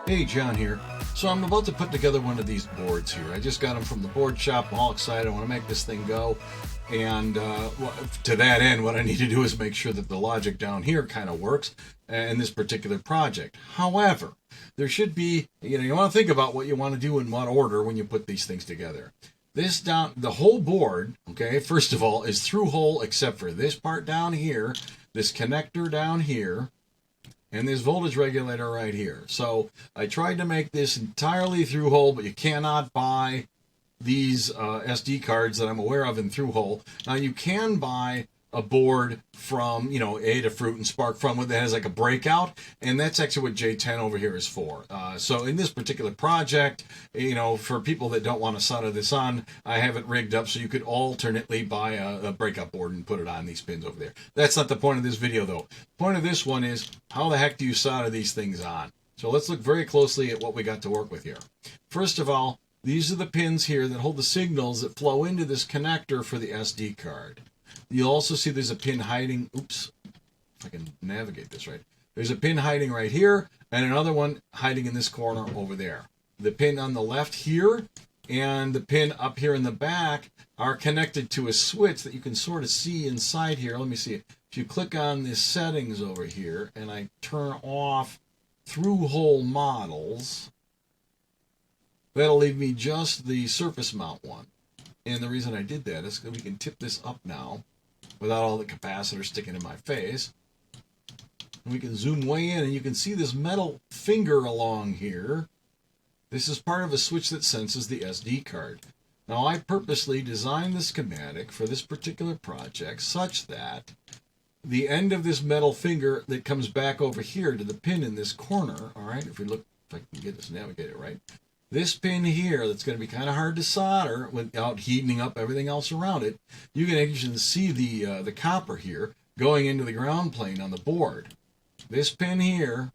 Hey, John here. So I'm about to put together one of these boards here. I just got them from the board shop. I'm all excited. I want to make this thing go. And to that end, what I need to do is make sure that the logic down here kind of works in this particular project. However, there should be, you want to think about what you want to do in what order when you put these things together. The whole board, okay, first of all, is through hole except for this part down here, this connector down here, and this voltage regulator right here. So I tried to make this entirely through hole, but you cannot buy these SD cards that I'm aware of in through hole. Now you can buy a board from, Adafruit and SparkFun that has like a breakout, and that's actually what J10 over here is for. So in this particular project, for people that don't want to solder this on, I have it rigged up so you could alternately buy a breakout board and put it on these pins over there. That's not the point of this video though. The point of this one is, how the heck do you solder these things on? So let's look very closely at what we got to work with here. First of all, these are the pins here that hold the signals that flow into this connector for the SD card. You'll also see there's a pin hiding. Oops, if I can navigate this right. There's a pin hiding right here and another one hiding in this corner over there. The pin on the left here and the pin up here in the back are connected to a switch that you can sort of see inside here. Let me see. If you click on the settings over here and I turn off through hole models, that'll leave me just the surface mount one. And the reason I did that is because we can tip this up now without all the capacitors sticking in my face. And we can zoom way in and you can see this metal finger along here. This is part of a switch that senses the SD card. Now I purposely designed the schematic for this particular project such that the end of this metal finger that comes back over here to the pin in this corner, all right, if I can get this navigated right, this pin here that's going to be kind of hard to solder without heating up everything else around it, you can actually see the copper here going into the ground plane on the board. This pin here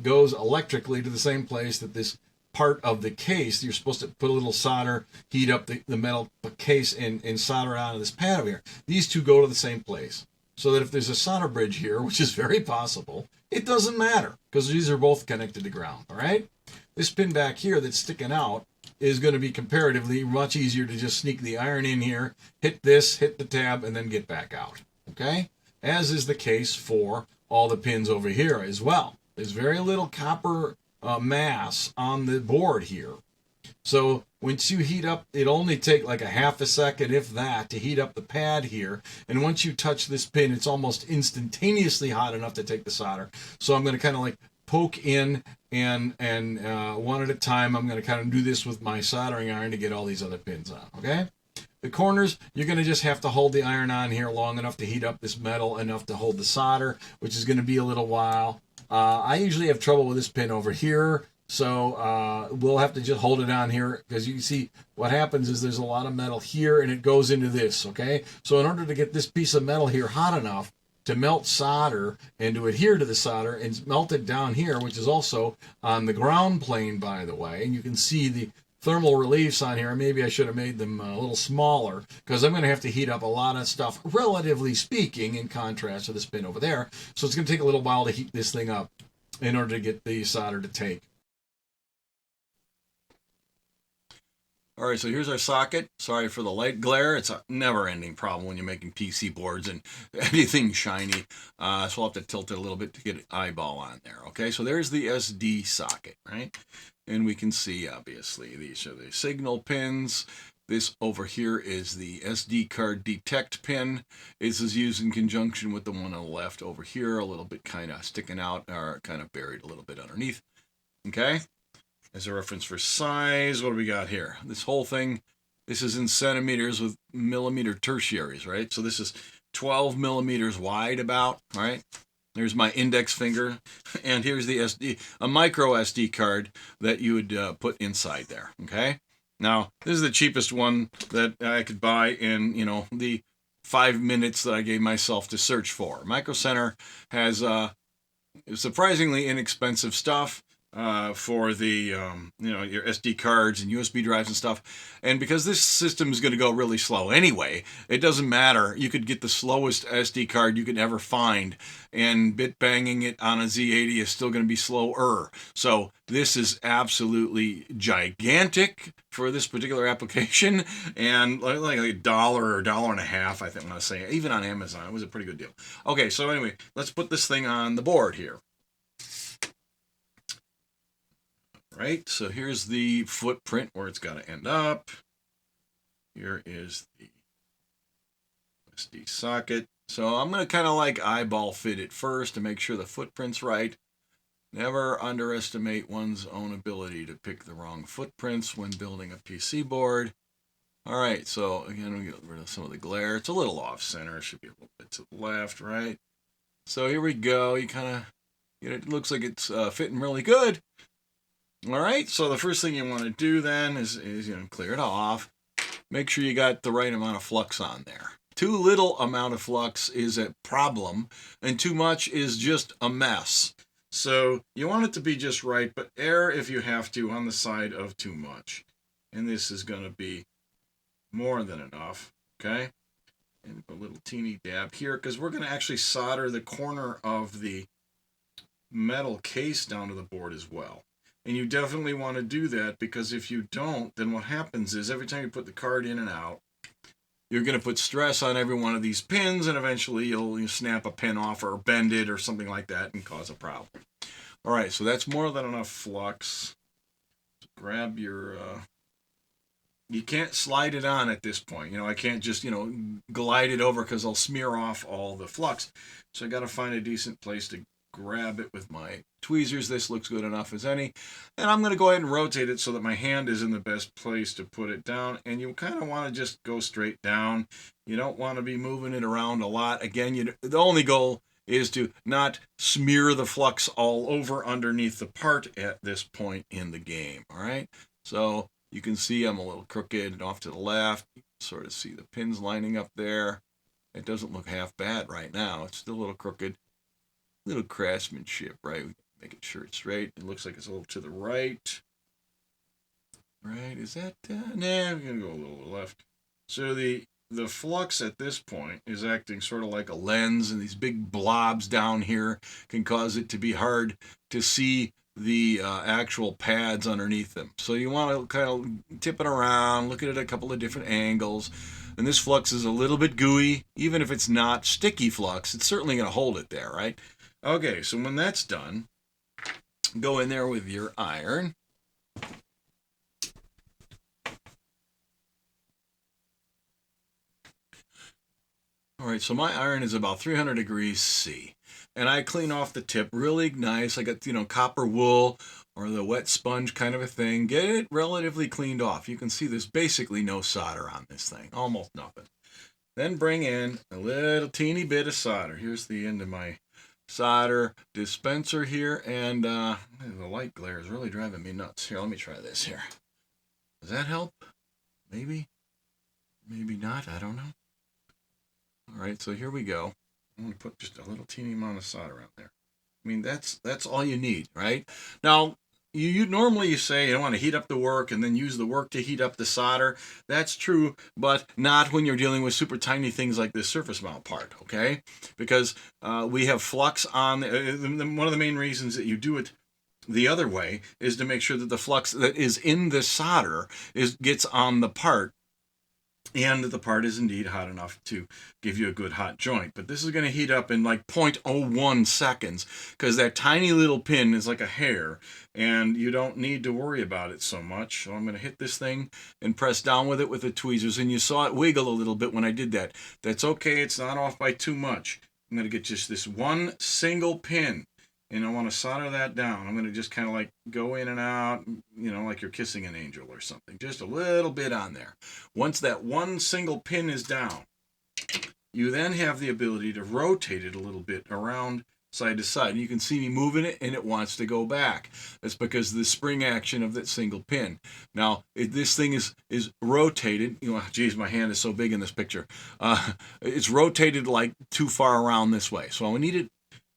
goes electrically to the same place that this part of the case, you're supposed to put a little solder, heat up the metal case and solder it onto this pad over here. These two go to the same place. So that if there's a solder bridge here, which is very possible, it doesn't matter because these are both connected to ground, all right? This pin back here that's sticking out is going to be comparatively much easier to just sneak the iron in here, hit this, hit the tab, and then get back out, okay? As is the case for all the pins over here as well. There's very little copper mass on the board here. So once you heat up, it'll only take like a half a second, if that, to heat up the pad here. And once you touch this pin, it's almost instantaneously hot enough to take the solder. So I'm going to kind of like poke in and one at a time, I'm going to kind of do this with my soldering iron to get all these other pins on, okay? The corners, you're going to just have to hold the iron on here long enough to heat up this metal, enough to hold the solder, which is going to be a little while. I usually have trouble with this pin over here. So we'll have to just hold it on here because you see what happens is there's a lot of metal here and it goes into this, okay? So in order to get this piece of metal here hot enough to melt solder and to adhere to the solder and melt it down here, which is also on the ground plane, by the way, and you can see the thermal reliefs on here. Maybe I should have made them a little smaller because I'm going to have to heat up a lot of stuff, relatively speaking, in contrast to this pin over there. So it's going to take a little while to heat this thing up in order to get the solder to take. All right, so here's our socket. Sorry for the light glare. It's a never-ending problem when you're making PC boards and anything shiny. So we'll have to tilt it a little bit to get an eyeball on there. Okay, so there's the SD socket, right? And we can see, obviously, these are the signal pins. This over here is the SD card detect pin. This is used in conjunction with the one on the left over here, a little bit kind of sticking out or kind of buried a little bit underneath. Okay? As a reference for size, what do we got here? This whole thing, this is in centimeters with millimeter tertiaries, right? So this is 12 millimeters wide about, right? There's my index finger, and here's the SD, a micro SD card that you would put inside there, okay? Now, this is the cheapest one that I could buy in, the 5 minutes that I gave myself to search for. Micro Center has surprisingly inexpensive stuff. for the your SD cards and USB drives and stuff. And because this system is going to go really slow anyway, it doesn't matter. You could get the slowest SD card you could ever find, and bit banging it on a Z80 is still going to be slower. So this is absolutely gigantic for this particular application, and like $1 or $1.50, I think I'm going to say, even on Amazon, it was a pretty good deal. Okay, so anyway, let's put this thing on the board here. Right, so here's the footprint where it's got to end up. Here is the SD socket. So I'm going to kind of like eyeball fit it first to make sure the footprint's right. Never underestimate one's own ability to pick the wrong footprints when building a PC board. All right, so again, we get rid of some of the glare. It's a little off center. It should be a little bit to the left, right? So here we go. You kind of, it looks like it's fitting really good. All right, so the first thing you want to do then is clear it off. Make sure you got the right amount of flux on there. Too little amount of flux is a problem, and too much is just a mess. So you want it to be just right, but err if you have to on the side of too much. And this is going to be more than enough, okay? And a little teeny dab here, because we're going to actually solder the corner of the metal case down to the board as well. And you definitely want to do that, because if you don't, then what happens is every time you put the card in and out, you're going to put stress on every one of these pins, and eventually you'll snap a pin off or bend it or something like that and cause a problem. All right, so that's more than enough flux. Grab your... you can't slide it on at this point. I can't just, glide it over, because I'll smear off all the flux. So I got to find a decent place to grab it with my tweezers. This looks good enough as any, and I'm going to go ahead and rotate it so that my hand is in the best place to put it down. And you kind of want to just go straight down. You don't want to be moving it around a lot. Again, the only goal is to not smear the flux all over underneath the part at this point in the game. All right, so you can see I'm a little crooked and off to the left. You can sort of see the pins lining up there. It doesn't look half bad right now. It's still a little crooked. Little craftsmanship, right? Making sure it's straight. It looks like it's a little to the right. Right? Is that... nah, we're going to go a little left. So the flux at this point is acting sort of like a lens, and these big blobs down here can cause it to be hard to see the actual pads underneath them. So you want to kind of tip it around, look at it at a couple of different angles. And this flux is a little bit gooey. Even if it's not sticky flux, it's certainly going to hold it there, right? Okay, so when that's done, go in there with your iron. All right, so my iron is about 300 degrees C. And I clean off the tip really nice. I got, copper wool or the wet sponge kind of a thing. Get it relatively cleaned off. You can see there's basically no solder on this thing, almost nothing. Then bring in a little teeny bit of solder. Here's the end of my solder dispenser here, and the light glare is really driving me nuts. Here, let me try this here. Does that help? Maybe not, I don't know. All right, so here we go. I'm going to put just a little teeny amount of solder out there. I mean, that's all you need, right? Now, you normally say you don't want to heat up the work and then use the work to heat up the solder. That's true, but not when you're dealing with super tiny things like this surface mount part, okay? Because we have flux on... one of the main reasons that you do it the other way is to make sure that the flux that is in the solder gets on the part, and that the part is indeed hot enough to give you a good hot joint. But this is going to heat up in like 0.01 seconds, because that tiny little pin is like a hair, and you don't need to worry about it so much. So I'm going to hit this thing and press down with it with the tweezers, and you saw it wiggle a little bit when I did that. That's okay, it's not off by too much. I'm going to get just this one single pin, and I want to solder that down. I'm going to just kind of like go in and out, like you're kissing an angel or something. Just a little bit on there. Once that one single pin is down, you then have the ability to rotate it a little bit around side to side. And you can see me moving it, and it wants to go back. That's because of the spring action of that single pin. Now, this thing is rotated. Geez, my hand is so big in this picture. It's rotated like too far around this way. So I need it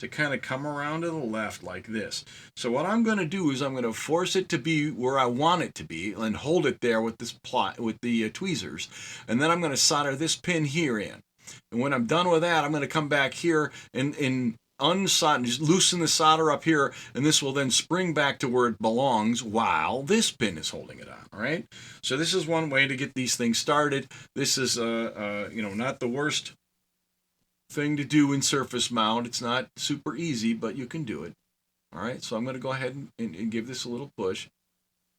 to kind of come around to the left like this. So what I'm going to do is I'm going to force it to be where I want it to be and hold it there with this plot with the tweezers, and then I'm going to solder this pin here in. And when I'm done with that, I'm going to come back here and unsolder, just loosen the solder up here, and this will then spring back to where it belongs while this pin is holding it on. All right. So this is one way to get these things started. This is not the worst thing to do in surface mount. It's not super easy, but you can do it. All right. So I'm going to go ahead and give this a little push,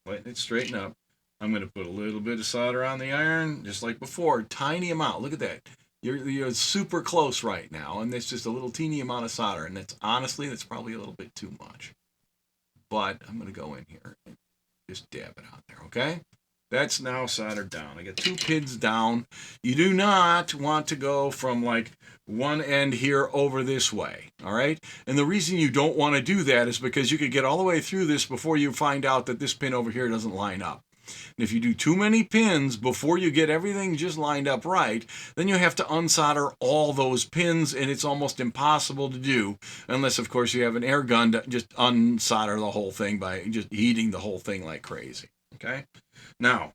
letting it straighten up. I'm going to put a little bit of solder on the iron, just like before. Tiny amount. Look at that. You're super close right now, and it's just a little teeny amount of solder, and that's probably a little bit too much. But I'm going to go in here and just dab it on there, okay? That's now soldered down. I got 2 pins down. You do not want to go from like one end here over this way, all right? And the reason you don't want to do that is because you could get all the way through this before you find out that this pin over here doesn't line up. And if you do too many pins before you get everything just lined up right, then you have to unsolder all those pins, and it's almost impossible to do unless, of course, you have an air gun to just unsolder the whole thing by just heating the whole thing like crazy. Okay? Now,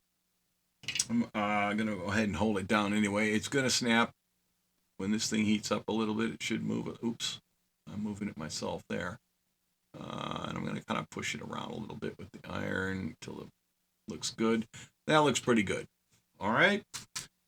I'm going to go ahead and hold it down anyway. It's going to snap when this thing heats up a little bit. It should move it. Oops. I'm moving it myself there. And I'm going to kind of push it around a little bit with the iron until it looks good. That looks pretty good. All right.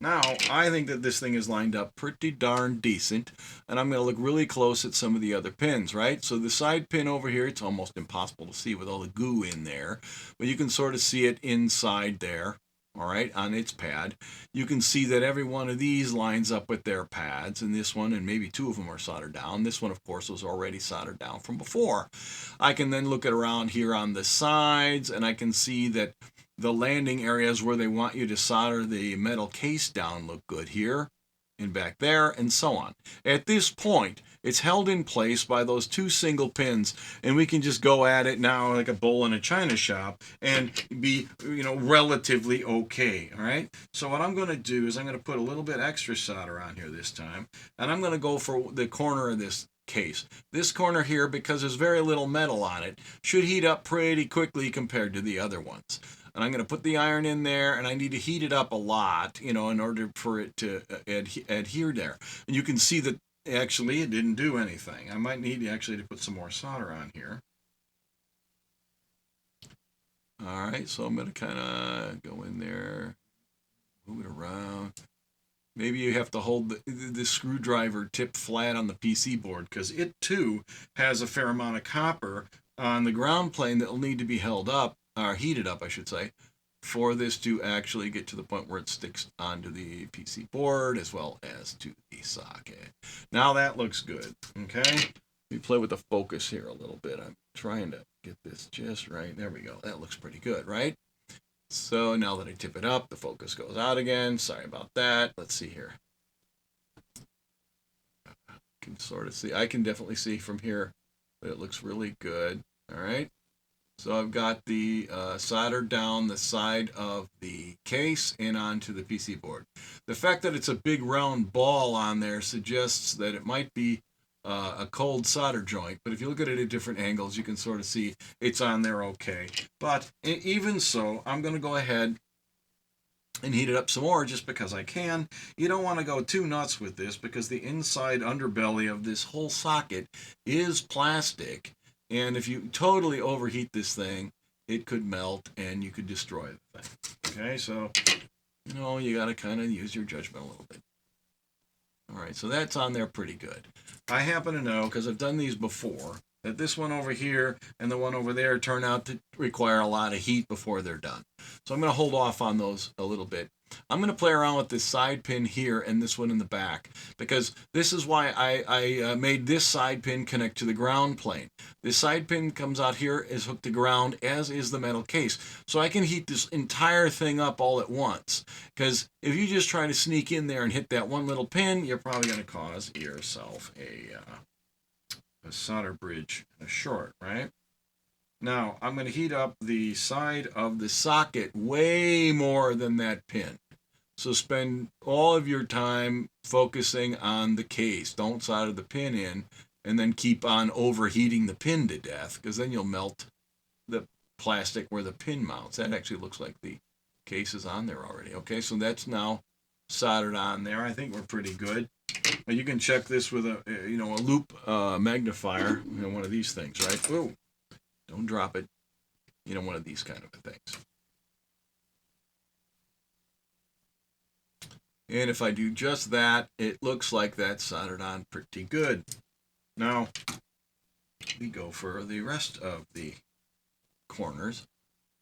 Now, I think that this thing is lined up pretty darn decent, and I'm going to look really close at some of the other pins, right? So the side pin over here, it's almost impossible to see with all the goo in there, but you can sort of see it inside there, all right, on its pad. You can see that every one of these lines up with their pads, and this one, and maybe 2 of them are soldered down. This one, of course, was already soldered down from before. I can then look at around here on the sides, and I can see that the landing areas where they want you to solder the metal case down look good here and back there, and so on. At this point, it's held in place by those 2 single pins, and we can just go at it now like a bull in a china shop and be, relatively okay. All right. So what I'm going to do is I'm going to put a little bit extra solder on here this time, and I'm going to go for the corner of this case. This corner here, because there's very little metal on it, should heat up pretty quickly compared to the other ones. And I'm going to put the iron in there, and I need to heat it up a lot, in order for it to adhere there. And you can see that actually it didn't do anything. I might need actually to put some more solder on here. All right, so I'm going to kind of go in there, move it around. Maybe you have to hold the screwdriver tip flat on the PC board, because it too has a fair amount of copper on the ground plane that will need to be held up, or heated up, I should say, for this to actually get to the point where it sticks onto the PC board as well as to the socket. Now that looks good, okay? Let me play with the focus here a little bit. I'm trying to get this just right. There we go. That looks pretty good, right? So now that I tip it up, the focus goes out again. Sorry about that. Let's see here. I can sort of see. I can definitely see from here that it looks really good. All right. So I've got the soldered down the side of the case and onto the PC board. The fact that it's a big round ball on there suggests that it might be a cold solder joint, but if you look at it at different angles, you can sort of see it's on there okay. But even so, I'm going to go ahead and heat it up some more just because I can. You don't want to go too nuts with this because the inside underbelly of this whole socket is plastic. And if you totally overheat this thing, it could melt and you could destroy the thing. Okay, so, you got to kind of use your judgment a little bit. All right, so that's on there pretty good. I happen to know, because I've done these before, that this one over here and the one over there turn out to require a lot of heat before they're done. So I'm going to hold off on those a little bit. I'm going to play around with this side pin here and this one in the back, because this is why I made this side pin connect to the ground plane. This side pin comes out here, is hooked to ground, as is the metal case. So I can heat this entire thing up all at once, because if you just try to sneak in there and hit that one little pin, you're probably going to cause yourself a solder bridge and a short, right? Now, I'm going to heat up the side of the socket way more than that pin. So spend all of your time focusing on the case. Don't solder the pin in and then keep on overheating the pin to death, because then you'll melt the plastic where the pin mounts. That actually looks like the case is on there already. Okay, so that's now soldered on there. I think we're pretty good. You can check this with a a loop magnifier, one of these things, right? Whoa, don't drop it. One of these kind of things. And if I do just that, it looks like that's soldered on pretty good. Now, we go for the rest of the corners.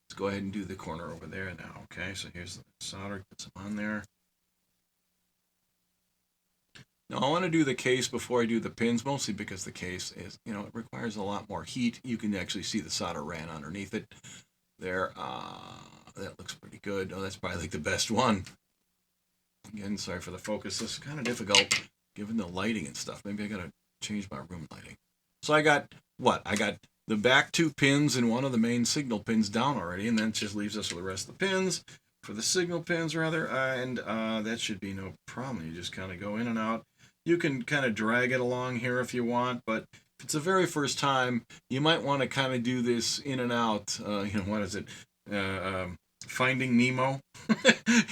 Let's go ahead and do the corner over there now. Okay, so here's the solder, put some on there. Now I want to do the case before I do the pins, mostly because the case is, it requires a lot more heat. You can actually see the solder ran underneath it. There, that looks pretty good. Oh, that's probably like the best one. Again, sorry for the focus. This is kind of difficult given the lighting and stuff. Maybe I got to change my room lighting. So I got what? I got the back two pins and one of the main signal pins down already, and then it just leaves us with the rest of the pins, for the signal pins rather, and that should be no problem. You just kind of go in and out. You can kind of drag it along here if you want, but if it's the very first time, you might want to kind of do this in and out. What is it? Finding Nemo.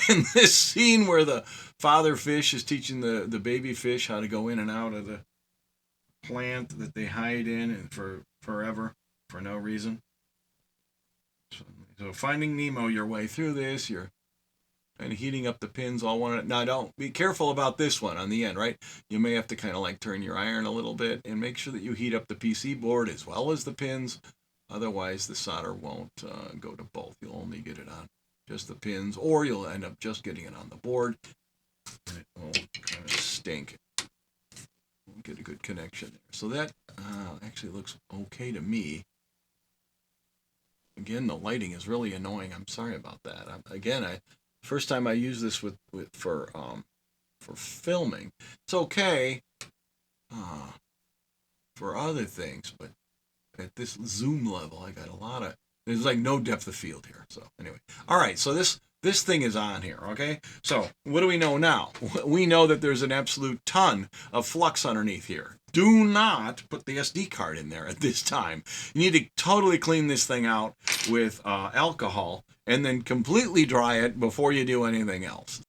In this scene where the father fish is teaching the baby fish how to go in and out of the plant that they hide in and for forever for no reason. So finding Nemo your way through this, you're kind of heating up the pins all one. Now don't be careful about this one on the end, right? You may have to kind of like turn your iron a little bit and make sure that you heat up the PC board as well as the pins. Otherwise the solder won't go to both. You'll only get it on just the pins, or you'll end up just getting it on the board and it will kind of stink. We'll get a good connection there. So that actually looks okay to me. Again, the lighting is really annoying. I'm sorry about that. First time I use this for filming. It's okay for other things, but at this zoom level, I got there's like no depth of field here. So anyway, all right. So this thing is on here. Okay. So what do we know now? We know that there's an absolute ton of flux underneath here. Do not put the SD card in there at this time. You need to totally clean this thing out with alcohol and then completely dry it before you do anything else.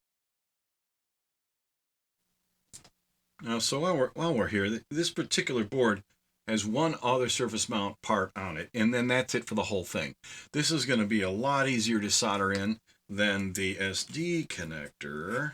Now, so while we're here, this particular board has one other surface mount part on it, and then that's it for the whole thing. This is going to be a lot easier to solder in than the SD connector.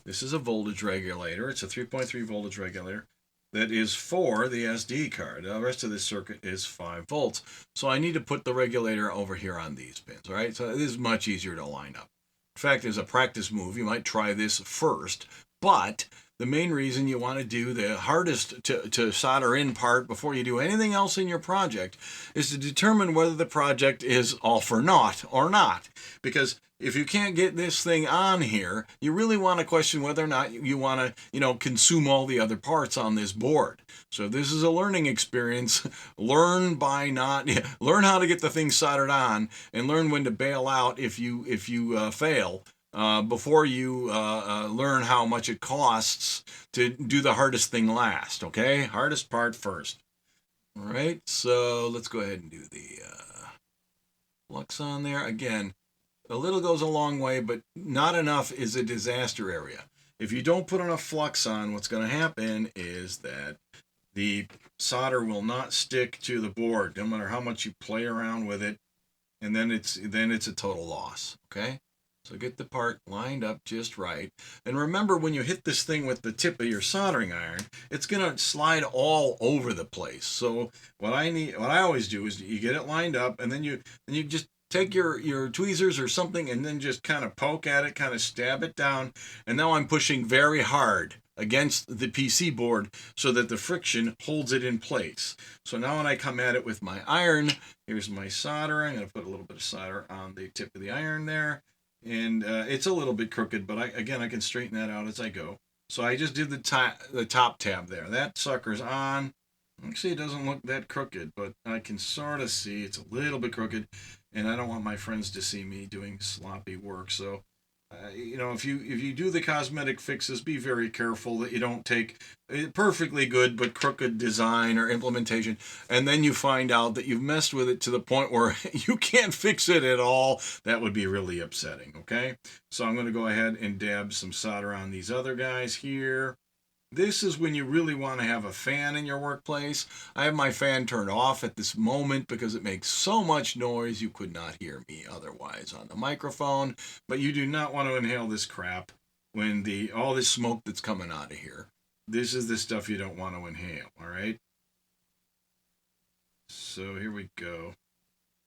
This is a voltage regulator. It's a 3.3 voltage regulator that is for the SD card. The rest of this circuit is 5 volts. So I need to put the regulator over here on these pins, all right? So it is much easier to line up. In fact, as a practice move, you might try this first, but the main reason you want to do the hardest to solder in part before you do anything else in your project is to determine whether the project is all for naught or not. Because if you can't get this thing on here, you really want to question whether or not you want to, consume all the other parts on this board. So this is a learning experience. Learn how to get the thing soldered on, and learn when to bail out if you fail. Before you learn how much it costs to do the hardest thing last, okay? Hardest part first. All right, so let's go ahead and do the flux on there. Again, a little goes a long way, but not enough is a disaster area. If you don't put enough flux on, what's going to happen is that the solder will not stick to the board, no matter how much you play around with it, and then it's a total loss, okay? So get the part lined up just right. And remember, when you hit this thing with the tip of your soldering iron, it's going to slide all over the place. So what I always do is you get it lined up, and then you just take your tweezers or something and then just kind of poke at it, kind of stab it down. And now I'm pushing very hard against the PC board so that the friction holds it in place. So now when I come at it with my iron, here's my solder. I'm going to put a little bit of solder on the tip of the iron there. And it's a little bit crooked, but I can straighten that out as I go. So I just did the top tab there. That sucker's on. Actually, it doesn't look that crooked, but I can sort of see it's a little bit crooked, and I don't want my friends to see me doing sloppy work. So You know, if you do the cosmetic fixes, be very careful that you don't take perfectly good but crooked design or implementation, and then you find out that you've messed with it to the point where you can't fix it at all. That would be really upsetting. Okay, so I'm going to go ahead and dab some solder on these other guys here. This is when you really want to have a fan in your workplace. I have my fan turned off at this moment because it makes so much noise you could not hear me otherwise on the microphone. But you do not want to inhale this crap when all this smoke that's coming out of here. This is the stuff you don't want to inhale, all right? So here we go.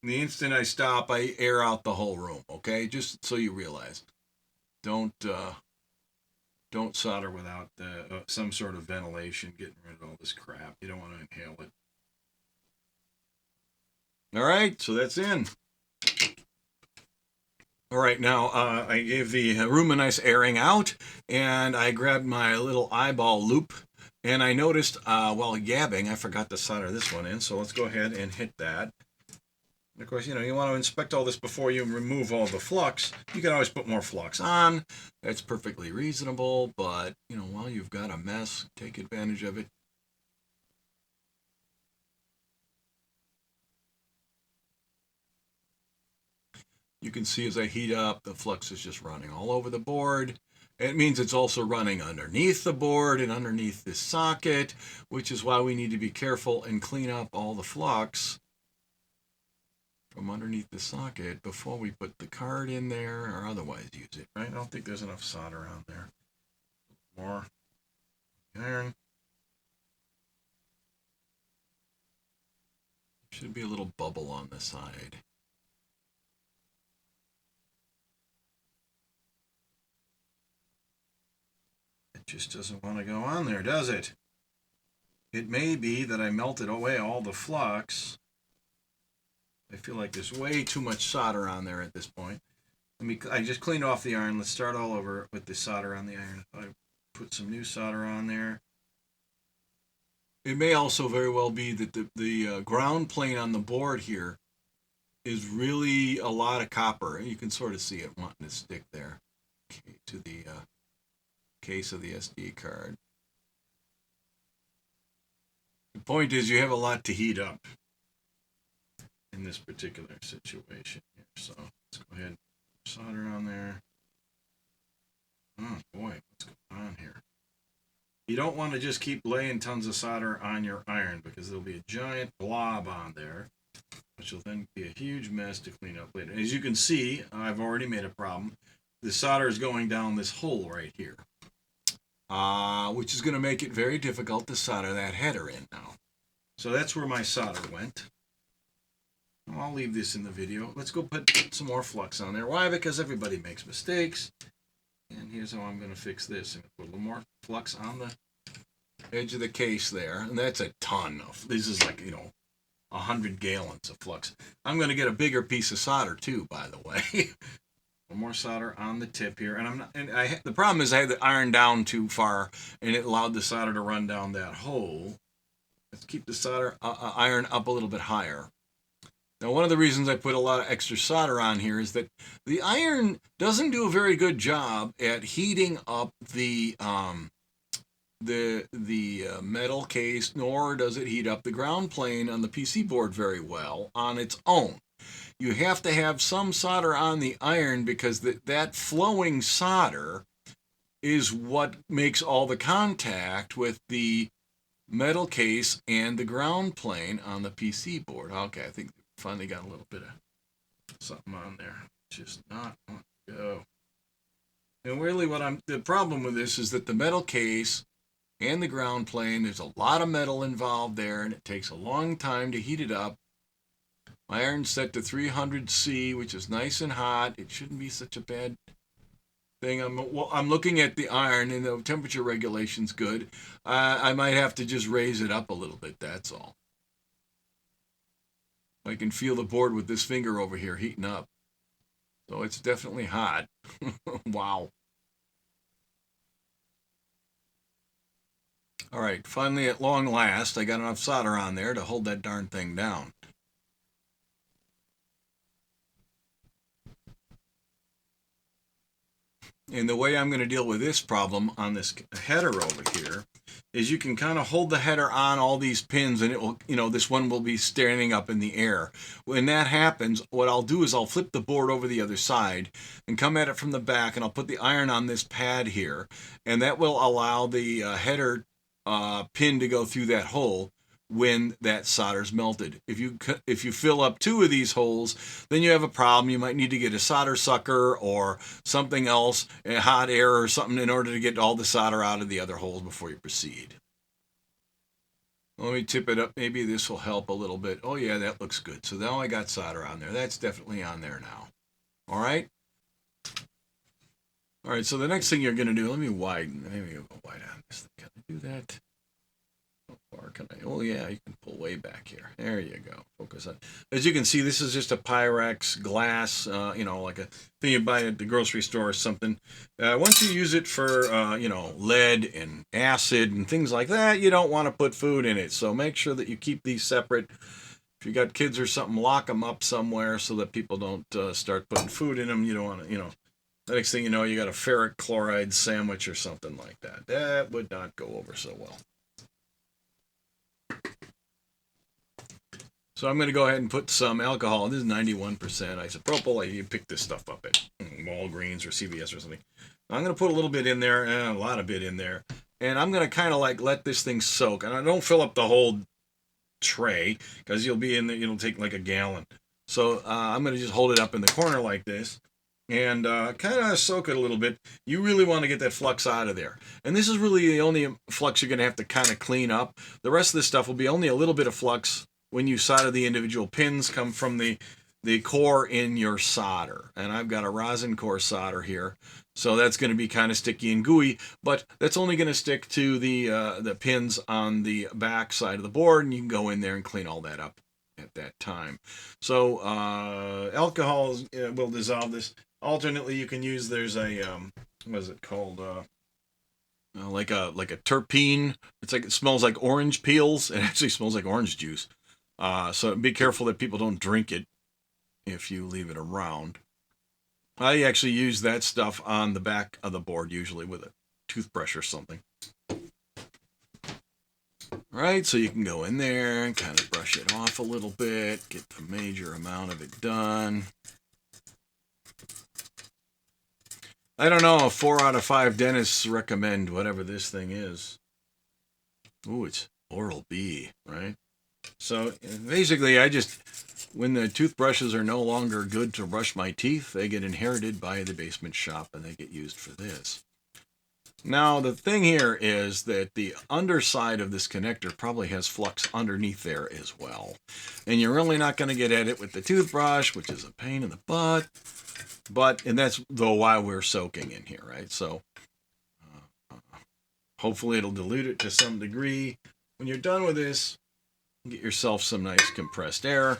The instant I stop, I air out the whole room, okay? Just so you realize. Don't solder without some sort of ventilation, getting rid of all this crap. You don't want to inhale it. All right, so that's in. All right, now I gave the room a nice airing out, and I grabbed my little eyeball loop, and I noticed while gabbing, I forgot to solder this one in, so let's go ahead and hit that. And of course, you know, you want to inspect all this before you remove all the flux. You can always put more flux on. That's perfectly reasonable, but, you know, while you've got a mess, take advantage of it. You can see as I heat up, the flux is just running all over the board. It means it's also running underneath the board and underneath this socket, which is why we need to be careful and clean up all the flux from underneath the socket before we put the card in there or otherwise use it, right? I don't think there's enough solder on there. More iron. Should be a little bubble on the side. It just doesn't want to go on there, does it? It may be that I melted away all the flux. I feel like there's way too much solder on there at this point. I just cleaned off the iron. Let's start all over with the solder on the iron. I put some new solder on there. It may also very well be that the ground plane on the board here is really a lot of copper. You can sort of see it wanting to stick there to the case of the SD card. The point is you have a lot to heat up in this particular situation here. So let's go ahead and solder on there. Oh boy, what's going on here? You don't want to just keep laying tons of solder on your iron because there'll be a giant blob on there, which will then be a huge mess to clean up later. As you can see, I've already made a problem. The solder is going down this hole right here, which is going to make it very difficult to solder that header in now. So that's where my solder went. I'll leave this in the video. Let's go put some more flux on there. Why? Because everybody makes mistakes. And here's how I'm going to fix this. I'm going to put a little more flux on the edge of the case there. And that's a ton of, this is like, you know, 100 gallons of flux. I'm going to get a bigger piece of solder too, by the way. One more solder on the tip here. And the problem is I had the iron down too far and it allowed the solder to run down that hole. Let's keep the solder iron up a little bit higher. Now, one of the reasons I put a lot of extra solder on here is that the iron doesn't do a very good job at heating up the metal case, nor does it heat up the ground plane on the PC board very well on its own. You have to have some solder on the iron because that flowing solder is what makes all the contact with the metal case and the ground plane on the PC board. Okay, I think finally got a little bit of something on there. Just not want to go. And really the problem with this is that the metal case and the ground plane, there's a lot of metal involved there and it takes a long time to heat it up. My iron's set to 300C, which is nice and hot. It shouldn't be such a bad thing. I'm looking at the iron and the temperature regulation's good. I might have to just raise it up a little bit, that's all. I can feel the board with this finger over here heating up. So it's definitely hot. Wow. All right, finally at long last, I got enough solder on there to hold that darn thing down. And the way I'm going to deal with this problem on this header over here is you can kind of hold the header on all these pins and it will, this one will be standing up in the air. When that happens, what I'll do is I'll flip the board over the other side and come at it from the back, and I'll put the iron on this pad here, and that will allow the header pin to go through that hole when that solder's melted. If you fill up 2 of these holes, then you have a problem. You might need to get a solder sucker or something else, a hot air or something, in order to get all the solder out of the other holes before you proceed. Let me tip it up. Maybe this will help a little bit. Oh yeah, that looks good. So now I got solder on there. That's definitely on there now. All right. All right. So the next thing you're going to do, let me widen. Maybe I'll go wide on this. Can I do that? Or can I? Oh yeah, you can pull way back here. There you go. Focus on. As you can see, this is just a Pyrex glass, like a thing you buy at the grocery store or something. Once you use it for, lead and acid and things like that, you don't want to put food in it. So make sure that you keep these separate. If you got kids or something, lock them up somewhere so that people don't start putting food in them. You don't want to, the next thing you know, you got a ferric chloride sandwich or something like that. That would not go over so well. So I'm going to go ahead and put some alcohol. This is 91% isopropyl. You pick this stuff up at Walgreens or CVS or something. I'm going to put a little bit in there, a lot of bit in there. And I'm going to kind of like let this thing soak. And I don't fill up the whole tray because you'll be in there, it'll take like a gallon. So I'm going to just hold it up in the corner like this and kind of soak it a little bit. You really want to get that flux out of there. And this is really the only flux you're going to have to kind of clean up. The rest of this stuff will be only a little bit of flux when you solder the individual pins come from the core in your solder. And I've got a rosin core solder here. So that's going to be kind of sticky and gooey, but that's only going to stick to the pins on the back side of the board, and you can go in there and clean all that up at that time. So alcohol will dissolve this. Alternately, you can use, there's a, what is it called? Like a terpene. It's like, it smells like orange peels. It actually smells like orange juice. So be careful that people don't drink it if you leave it around. I actually use that stuff on the back of the board, usually with a toothbrush or something. Right, so you can go in there and kind of brush it off a little bit, get the major amount of it done. I don't know if 4 out of 5 dentists recommend whatever this thing is. Ooh, it's Oral-B, right? So basically, when the toothbrushes are no longer good to brush my teeth, they get inherited by the basement shop and they get used for this. Now, the thing here is that the underside of this connector probably has flux underneath there as well. And you're really not going to get at it with the toothbrush, which is a pain in the butt. And that's though why we're soaking in here, right? So hopefully it'll dilute it to some degree. When you're done with this, get yourself some nice compressed air,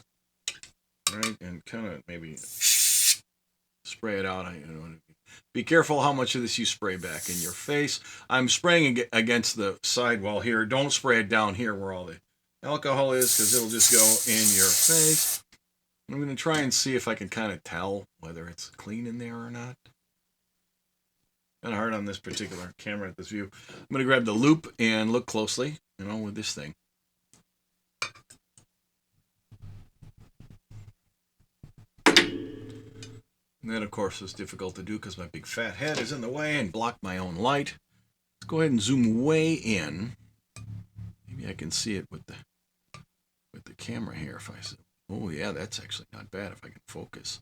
right? And kind of maybe spray it out. Be careful how much of this you spray back in your face. I'm spraying against the sidewall here. Don't spray it down here where all the alcohol is, because it'll just go in your face. I'm going to try and see if I can kind of tell whether it's clean in there or not. Kind of hard on this particular camera at this view. I'm going to grab the loop and look closely, with this thing. And that, of course, is difficult to do because my big fat head is in the way and block my own light. Let's go ahead and zoom way in. Maybe I can see it with the camera here. If I zoom. Oh yeah, that's actually not bad if I can focus.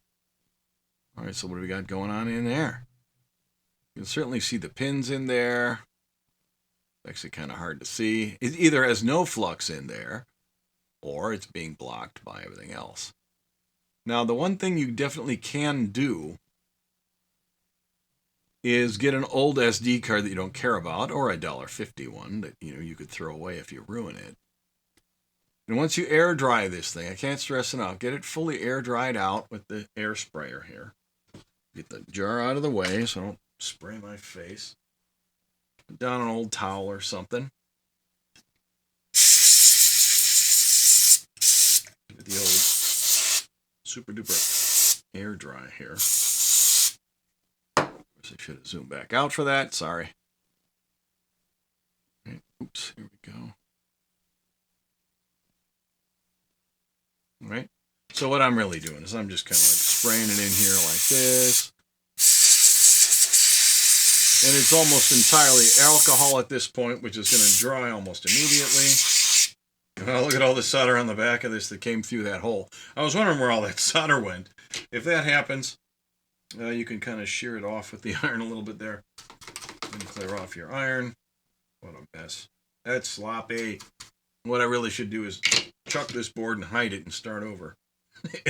All right, so what do we got going on in there? You can certainly see the pins in there. It's actually kind of hard to see. It either has no flux in there, or it's being blocked by everything else. Now, the one thing you definitely can do is get an old SD card that you don't care about, or a $1.50 one that you could throw away if you ruin it. And once you air dry this thing, I can't stress enough, get it fully air dried out with the air sprayer here. Get the jar out of the way so I don't spray my face. Put down an old towel or something. Get the old super duper air dry here. Oops, I should have zoomed back out for that. Sorry. Okay, oops, here we go. All right. So what I'm really doing is I'm just kind of like spraying it in here like this. And it's almost entirely alcohol at this point, which is going to dry almost immediately. Look at all the solder on the back of this that came through that hole. I was wondering where all that solder went. If that happens, you can kind of shear it off with the iron a little bit there. And clear off your iron. What a mess. That's sloppy. What I really should do is chuck this board and hide it and start over.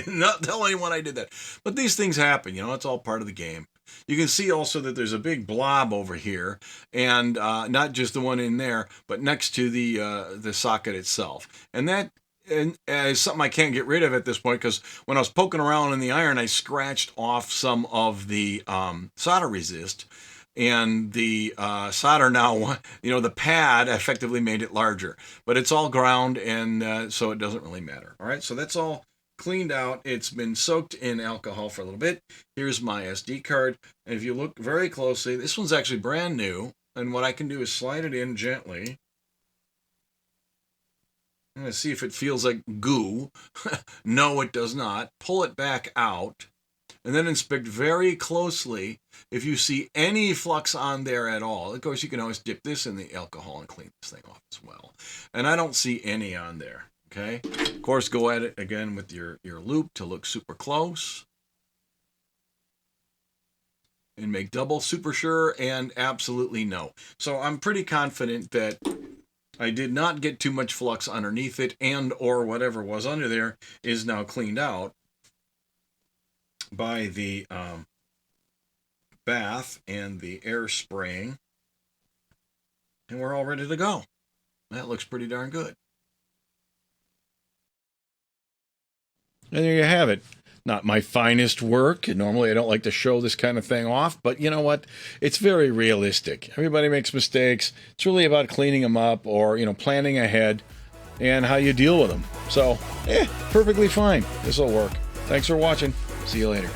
Not tell anyone I did that. But these things happen, you know, it's all part of the game. You can see also that there's a big blob over here, and not just the one in there, but next to the socket itself. And that is something I can't get rid of at this point, because when I was poking around in the iron, I scratched off some of the solder resist. And the solder now, you know, the pad effectively made it larger. But it's all ground, and so it doesn't really matter. All right, so that's all cleaned out. It's been soaked in alcohol for a little bit. Here's my SD card. And if you look very closely, this one's actually brand new. And what I can do is slide it in gently. I'm going to see if it feels like goo. No, it does not. Pull it back out. And then inspect very closely if you see any flux on there at all. Of course, you can always dip this in the alcohol and clean this thing off as well. And I don't see any on there. Okay. Of course, go at it again with your loop to look super close. And make double super sure and absolutely no. So I'm pretty confident that I did not get too much flux underneath it, and or whatever was under there is now cleaned out by the bath and the air spraying. And we're all ready to go. That looks pretty darn good. And there you have it. Not my finest work. Normally I don't like to show this kind of thing off, but you know what? It's very realistic. Everybody makes mistakes. It's really about cleaning them up, or, you know, planning ahead and how you deal with them. So, perfectly fine. This will work. Thanks for watching. See you later.